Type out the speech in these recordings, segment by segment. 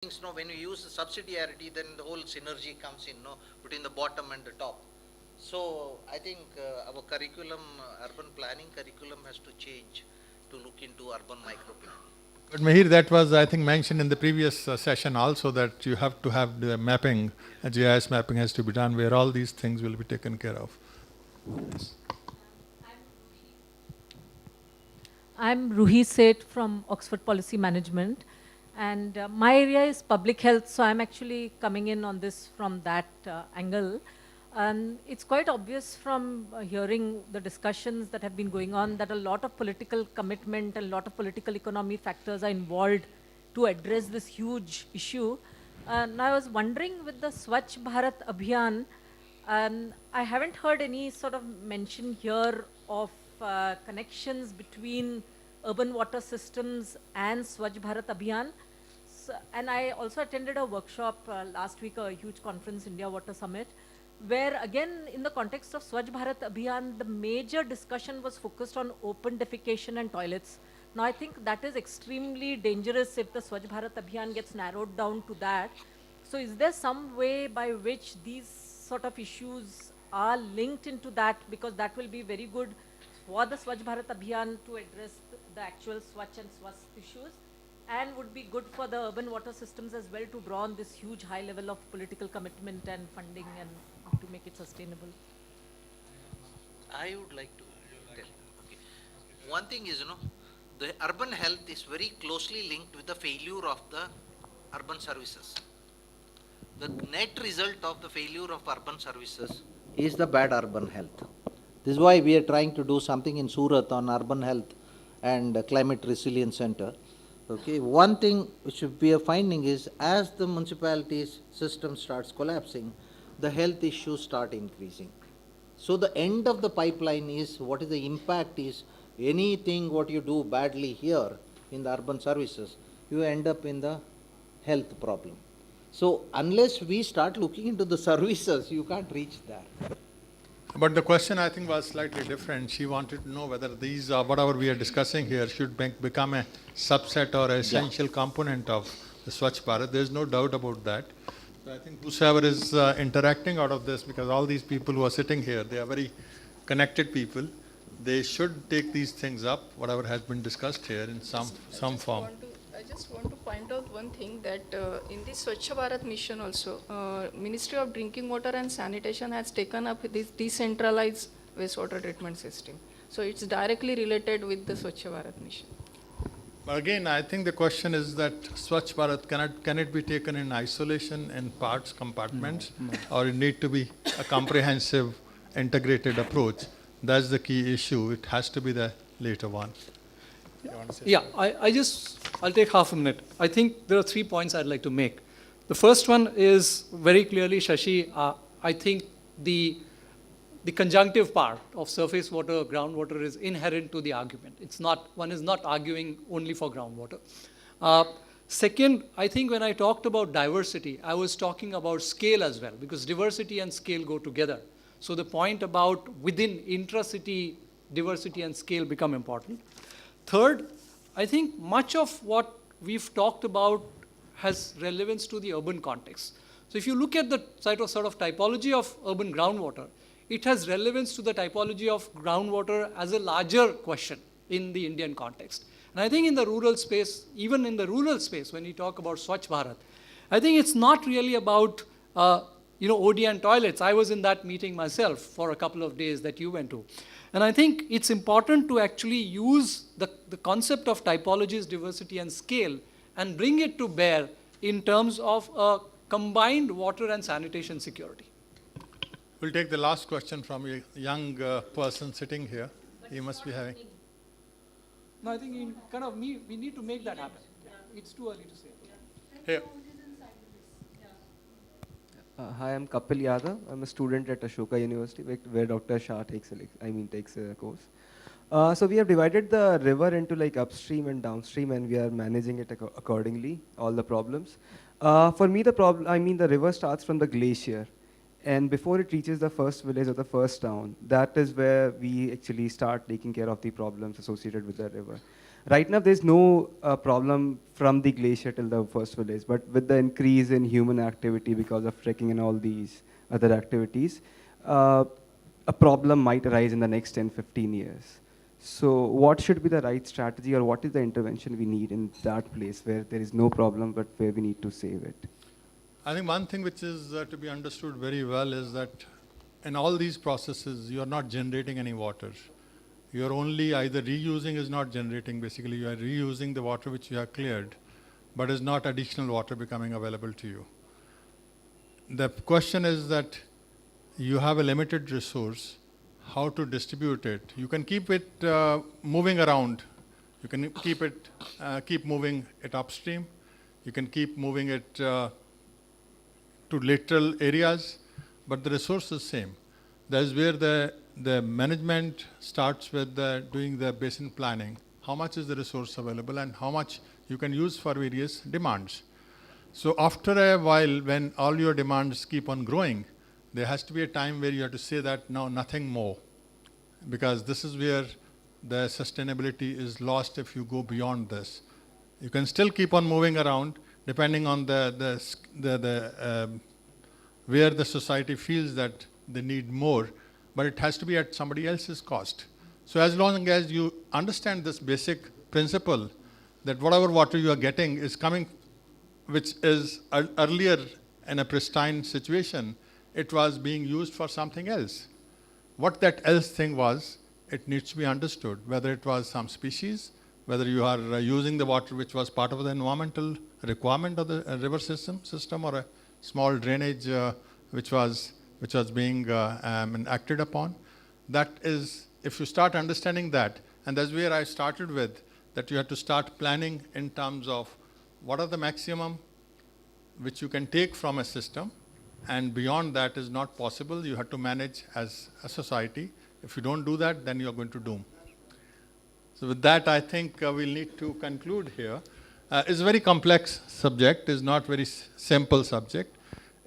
things, when you use the subsidiarity, then the whole synergy comes in, between the bottom and the top. So I think our curriculum, urban planning curriculum has to change to look into urban microplanning. But Mahir, that was, I think, mentioned in the previous session also, that you have to have the mapping, GIS mapping has to be done, where all these things will be taken care of. Yes. I'm Ruhi Seth from Oxford Policy Management, and my area is public health, so I'm actually coming in on this from that angle. And it's quite obvious from hearing the discussions that have been going on that a lot of political commitment and a lot of political economy factors are involved to address this huge issue. And I was wondering, with the Swachh Bharat Abhiyan, I haven't heard any sort of mention here of connections between urban water systems and Swachh Bharat Abhiyan. So, and I also attended a workshop last week, a huge conference, India Water Summit, where again, in the context of Swachh Bharat Abhiyan, the major discussion was focused on open defecation and toilets. Now, I think that is extremely dangerous if the Swachh Bharat Abhiyan gets narrowed down to that. So is there some way by which these sort of issues are linked into that, because that will be very good for the Swachh Bharat Abhiyan to address the actual Swachh and Swasth issues, and would be good for the urban water systems as well to draw on this huge high level of political commitment and funding and to make it sustainable. I would like to tell. Okay. One thing is, the urban health is very closely linked with the failure of the urban services. The net result of the failure of urban services is the bad urban health. This is why we are trying to do something in Surat on urban health and climate resilience center. Okay, one thing which we are finding is, as the municipalities system starts collapsing, the health issues start increasing. So the end of the pipeline is, what is the impact is, anything what you do badly here in the urban services, you end up in the health problem. So unless we start looking into the services, you can't reach there. But the question, I think, was slightly different. She wanted to know whether these, whatever we are discussing here, should become a subset or an essential component of the Swachh Bharat. There's no doubt about that. So I think whosoever is interacting out of this, because all these people who are sitting here, they are very connected people. They should take these things up, whatever has been discussed here, in some form. I just want to point out one thing, that in the Swachh Bharat mission also, Ministry of Drinking Water and Sanitation has taken up this decentralized wastewater treatment system. So it's directly related with the Swachh Bharat mission. But again, I think the question is that Swachh Bharat, can it be taken in isolation, in parts, compartments, or it need to be a comprehensive, integrated approach? That's the key issue. It has to be the later one. Yeah, I'll take half a minute. I think there are 3 points I'd like to make. The first one is very clearly, Shashi, I think the conjunctive part of surface water, groundwater is inherent to the argument. One is not arguing only for groundwater. Second, I think when I talked about diversity, I was talking about scale as well, because diversity and scale go together. So the point about within intracity, diversity and scale become important. Third, I think much of what we've talked about has relevance to the urban context. So if you look at the sort of typology of urban groundwater, it has relevance to the typology of groundwater as a larger question in the Indian context. And I think in the rural space, even in the rural space, when we talk about Swachh Bharat, I think it's not really about ODN toilets. I was in that meeting myself for a couple of days that you went to. And I think it's important to actually use the concept of typologies, diversity, and scale and bring it to bear in terms of a combined water and sanitation security. We'll take the last question from a young person sitting here. He must be having. No, I think we need to make that happen. Yeah. It's too early to say. Here. Hi, I'm Kapil Yadav. I'm a student at Ashoka University, where Dr. Shah takes a course. So we have divided the river into upstream and downstream, and we are managing it accordingly, all the problems. For me, the river starts from the glacier, and before it reaches the first village or the first town, that is where we actually start taking care of the problems associated with the river. Right now, there's no problem from the glacier till the first village, but with the increase in human activity because of trekking and all these other activities, uh, a problem might arise in the next 10, 15 years. So what should be the right strategy, or what is the intervention we need in that place where there is no problem but where we need to save it? I think one thing which is to be understood very well is that in all these processes, you are not generating any water. You are only either reusing is not generating, basically you are reusing the water which you have cleared, but is not additional water becoming available to you. The question is that you have a limited resource, how to distribute it. You can keep it moving around. You can keep moving it upstream. You can keep moving it to lateral areas, but the resource is same. That is where the management starts with doing the basin planning. How much is the resource available and how much you can use for various demands. So after a while, when all your demands keep on growing, there has to be a time where you have to say that now nothing more, because this is where the sustainability is lost if you go beyond this. You can still keep on moving around depending on where the society feels that they need more, but it has to be at somebody else's cost. So as long as you understand this basic principle, that whatever water you are getting is coming, which is earlier in a pristine situation, it was being used for something else. What that else thing was, it needs to be understood, whether it was some species, whether you are using the water which was part of the environmental requirement of the river system, or a small drainage which was being acted upon. That is, if you start understanding that, and that's where I started with, that you have to start planning in terms of what are the maximum which you can take from a system, and beyond that is not possible. You have to manage as a society. If you don't do that, then you're going to doom. So with that, I think we'll need to conclude here. It's a very complex subject. It's not very simple subject.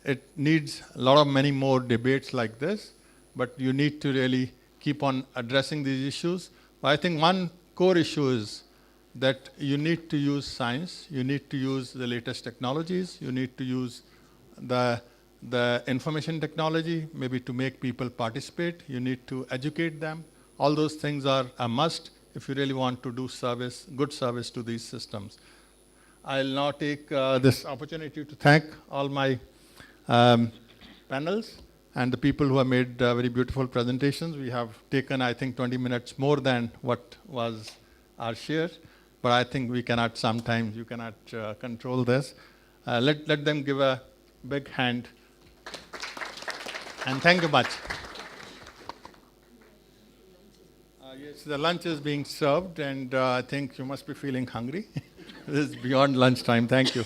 It needs many more debates like this, but you need to really keep on addressing these issues. But I think one core issue is that you need to use science, you need to use the latest technologies, you need to use the information technology, maybe to make people participate, you need to educate them. All those things are a must if you really want to do good service to these systems. I'll now take this opportunity to thank all my panels and the people who have made very beautiful presentations. We have taken, I think, 20 minutes more than what was our share, but I think sometimes you cannot control this. Let them give a big hand. And thank you much. Yes, the lunch is being served, and I think you must be feeling hungry. This is beyond lunchtime. Thank you.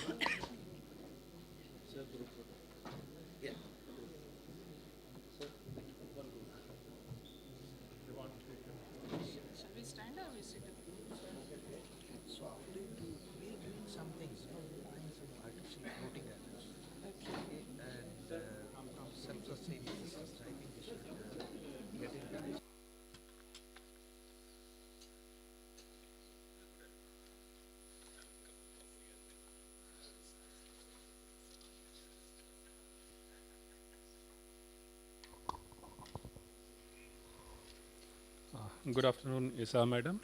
Good afternoon, Isa madam,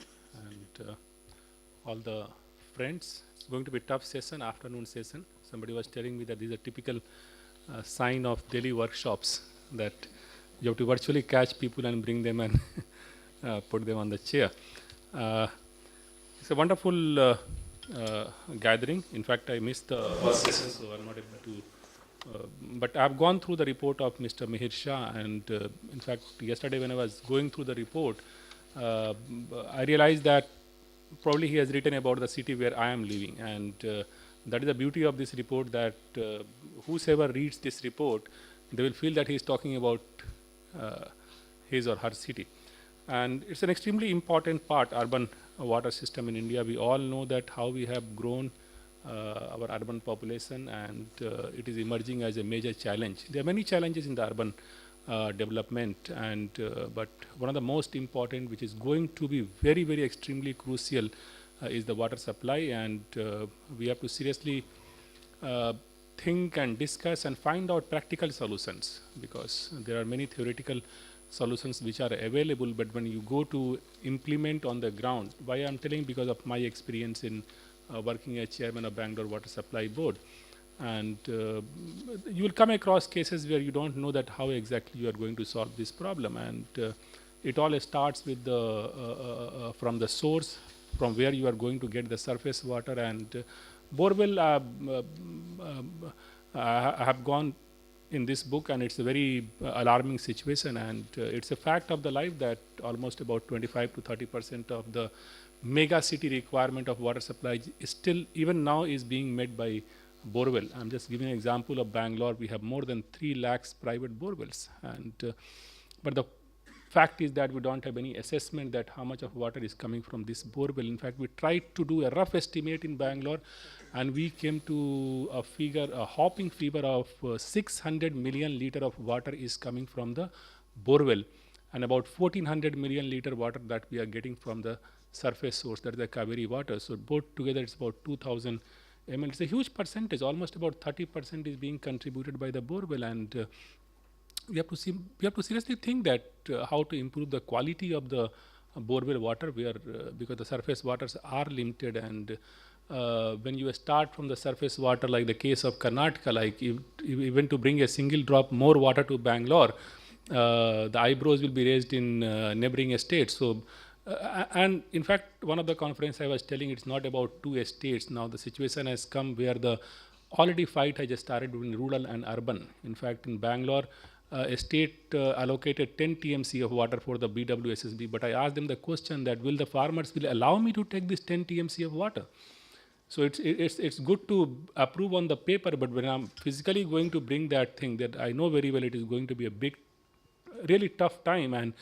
and all the friends. It's going to be a tough session, afternoon session. Somebody was telling me that these are typical sign of daily workshops, that you have to virtually catch people and bring them and put them on the chair. It's a wonderful gathering. In fact, I missed the first session, so I'm not able to. But I've gone through the report of Mr. Mihir Shah, and in fact, yesterday when I was going through the report, I realized that probably he has written about the city where I am living, and that is the beauty of this report, that whosoever reads this report, they will feel that he is talking about his or her city. And it's an extremely important part, urban water system in India. We all know that how we have grown our urban population, and it is emerging as a major challenge. There are many challenges in the urban development, and but one of the most important, which is going to be very, very extremely crucial is the water supply, and we have to seriously think and discuss and find out practical solutions, because there are many theoretical solutions which are available, but when you go to implement on the ground, why I'm telling, because of my experience in working as chairman of Bangalore Water Supply Board, and you will come across cases where you don't know that how exactly you are going to solve this problem, and it all starts with the from the source, from where you are going to get the surface water, and borewell. I have gone in this book, and it's a very alarming situation, and it's a fact of the life that almost about 25 to 30% of the mega city requirement of water supply is still, even now, is being met by borewell. I'm just giving an example of Bangalore. We have more than 3 lakhs private borewells, and but the fact is that we don't have any assessment that how much of water is coming from this borewell. In fact, we tried to do a rough estimate in Bangalore, and we came to a figure, a hopping figure of 600 million liter of water is coming from the borewell, and about 1400 million liter water that we are getting from the surface source, that is the Kaveri water. So both together it's about 2000 ml. It's a huge percentage, almost about 30% is being contributed by the borewell, and we have to seriously think that how to improve the quality of the borewell water, where because the surface waters are limited, and when you start from the surface water, like the case of Karnataka, like even to bring a single drop more water to Bangalore, the eyebrows will be raised in neighboring estates. So, and in fact, one of the conference I was telling, it's not about 2 estates. Now the situation has come where the already fight has just started between rural and urban. In fact, in Bangalore, a state allocated 10 TMC of water for the BWSSB, but I asked them the question that will the farmers will allow me to take this 10 TMC of water? So it's good to approve on the paper, but when I'm physically going to bring that thing, that I know very well it is going to be a big, really tough time, and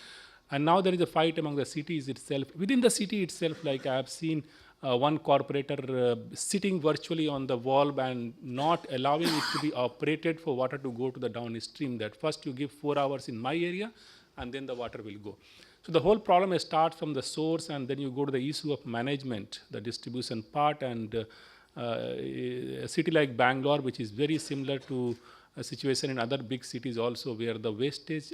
now there is a fight among the cities itself. Within the city itself, like I have seen one corporator sitting virtually on the wall and not allowing it to be operated for water to go to the downstream, that first you give 4 hours in my area and then the water will go. So the whole problem starts from the source, and then you go to the issue of management, the distribution part, and a city like Bangalore, which is very similar to a situation in other big cities also, where the wastage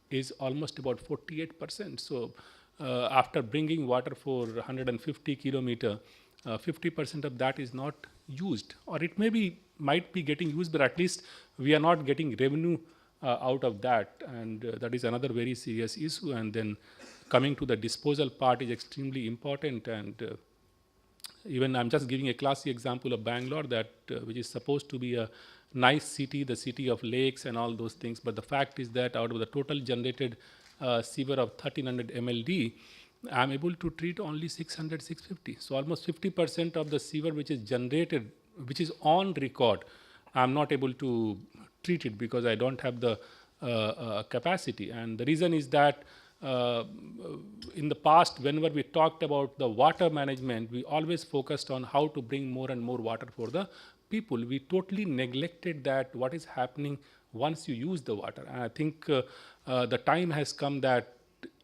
is almost about 48%. So after bringing water for 150 kilometer, 50% of that is not used, or it might be getting used, but at least we are not getting revenue out of that, and that is another very serious issue. And then coming to the disposal part is extremely important, and even I'm just giving a classic example of Bangalore, that which is supposed to be a nice city, the city of lakes and all those things, but the fact is that out of the total generated sewer of 1300 MLD, I'm able to treat only 600, 650. So almost 50% of the sewer which is generated, which is on record, I'm not able to treat it because I don't have the capacity. And the reason is that in the past, whenever we talked about the water management, we always focused on how to bring more and more water for the people. We totally neglected that what is happening once you use the water. And I think the time has come that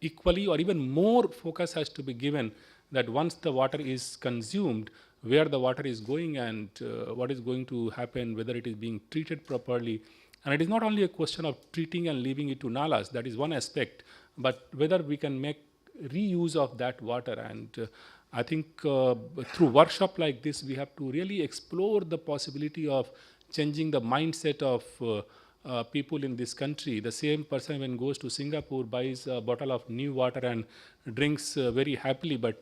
equally or even more focus has to be given that once the water is consumed, where the water is going and what is going to happen, whether it is being treated properly. And it is not only a question of treating and leaving it to nalas, that is one aspect, but whether we can make reuse of that water. And I think through workshop like this, we have to really explore the possibility of changing the mindset of people in this country. The same person when goes to Singapore buys a bottle of new water and drinks very happily, but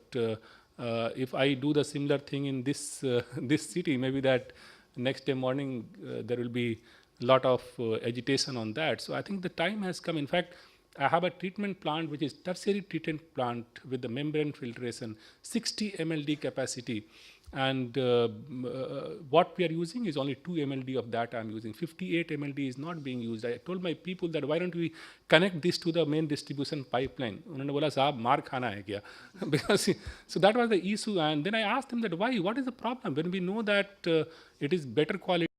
if I do the similar thing in this this city, maybe that next day morning there will be a lot of agitation on that. So I think the time has come. In fact, I have a treatment plant which is tertiary treatment plant with the membrane filtration, 60 MLD capacity, and what we are using is only 2 MLD of that I'm using. 58 MLD is not being used. I told my people that why don't we connect this to the main distribution pipeline? उन्होंने बोला साहब मार खाना है क्या? Because so that was the issue, and then I asked them that why? What is the problem when we know that it is better quality?